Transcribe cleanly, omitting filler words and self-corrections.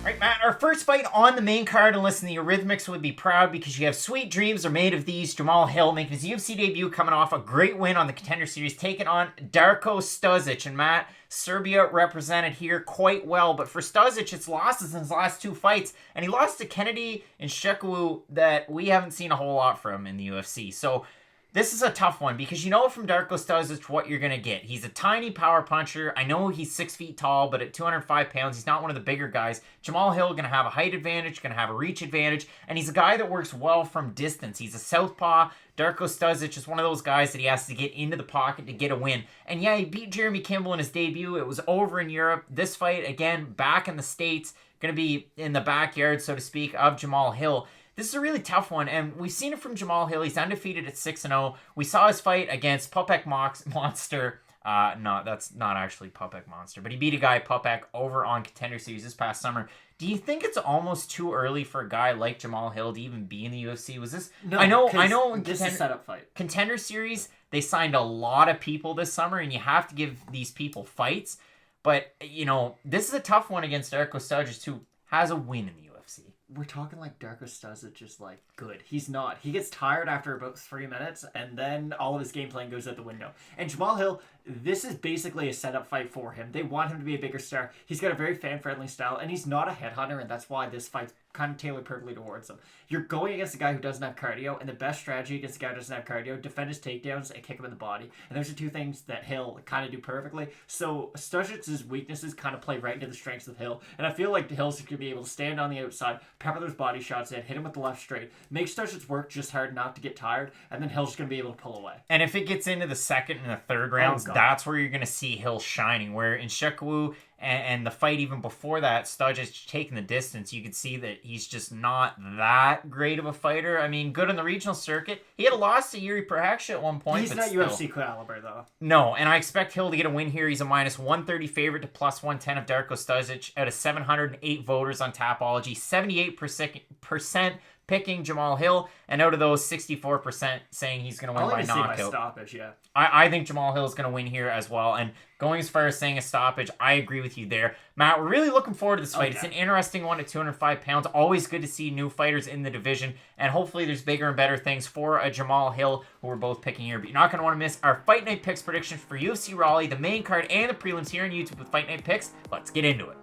Right, Matt, our first fight on the main card, and listen, the Eurythmics would be proud because you have sweet dreams are made of these. Jamahal making his UFC debut, coming off a great win on the Contender Series, taking on Darko Stosic. And Matt, Serbia represented here quite well, but for Stosic, it's losses in his last two fights, and he lost to Kennedy and Shekuwu that we haven't seen a whole lot from in the UFC. So this is a tough one because you know from Darko Stosic what you're going to get. He's a tiny power puncher. I know he's 6 feet tall, but at 205 pounds, he's not one of the bigger guys. Jamahal going to have a height advantage, going to have a reach advantage, and he's a guy that works well from distance. He's a southpaw. Darko Stosic is one of those guys that he has to get into the pocket to get a win. And yeah, he beat Jeremy Kimball in his debut. It was over in Europe. This fight, again, back in the States, going to be in the backyard, so to speak, of Jamahal. This is a really tough one, and we've seen it from Jamahal. He's undefeated at 6-0. We saw his fight against Popek Monster. No, that's not actually Popek Monster, but he beat a guy, Popek, over on Contender Series this past summer. Do you think it's almost too early for a guy like Jamahal to even be in the UFC? Was this? No, I know. This is a setup fight. Contender Series, they signed a lot of people this summer, and you have to give these people fights. But this is a tough one against Darko Stosic, who has a win in the UFC. We're talking like Darko Stosic is like good. He's not. He gets tired after about 3 minutes, and then all of his game plan goes out the window. And Jamahal, this is basically a setup fight for him. They want him to be a bigger star. He's got a very fan-friendly style, and he's not a headhunter, and that's why this fight's kind of tailored perfectly towards him. You're going against a guy who doesn't have cardio, and the best strategy against a guy who doesn't have cardio, defend his takedowns and kick him in the body. And those are two things that Hill kind of do perfectly. So Stosic's weaknesses kind of play right into the strengths of Hill. And I feel like the Hill's going to be able to stand on the outside, pepper those body shots in, hit him with the left straight, make Stosic work just hard not to get tired, and then Hill's going to be able to pull away. And if it gets into the second and the third rounds, that's where you're going to see Hill shining. Where in Shekuwu and the fight even before that, Stosic taking the distance, you could see that he's just not that great of a fighter. I mean, good on the regional circuit. He had a loss to Yuri Prohaska at one point. He's not still UFC caliber, though. No, and I expect Hill to get a win here. He's a minus 130 favorite to plus 110 of Darko Stosic out of 708 voters on Tapology. 78% picking Jamahal, and out of those, 64% saying he's going to win by knockout. By stoppage, yeah. I think Jamahal is going to win here as well, and going as far as saying a stoppage, I agree with you there. Matt, we're really looking forward to this fight. It's an interesting one at 205 pounds. Always good to see new fighters in the division, and hopefully there's bigger and better things for a Jamahal, who we're both picking here. But you're not going to want to miss our Fight Night Picks predictions for UFC Raleigh, the main card, and the prelims here on YouTube with Fight Night Picks. Let's get into it.